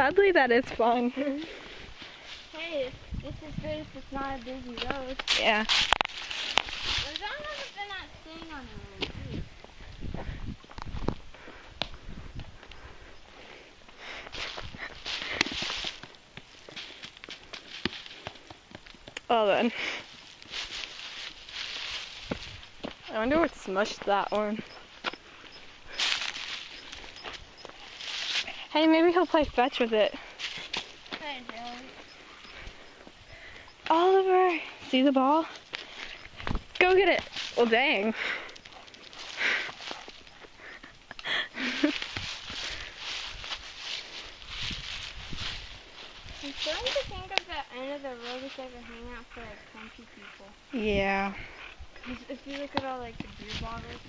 Sadly, that is fun. Hey, it's as good as it's not a busy road. Yeah. As long as they're not staying on the road, too. Well then. I wonder what smushed that one. Hey, maybe he'll play fetch with it. I don't. Oliver, see the ball? Go get it. Well, dang. I'm starting to think of the end of the road as like a hangout for like country people. Yeah. Cause if you look at all like the beer bottles.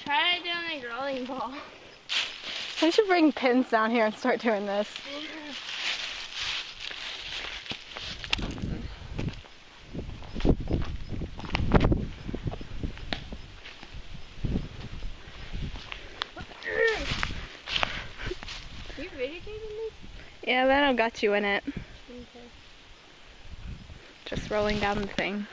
Try doing a rolling ball. We should bring pins down here and start doing this. Are you videotaping me? Yeah, then I got you in it. Okay. Just rolling down the thing.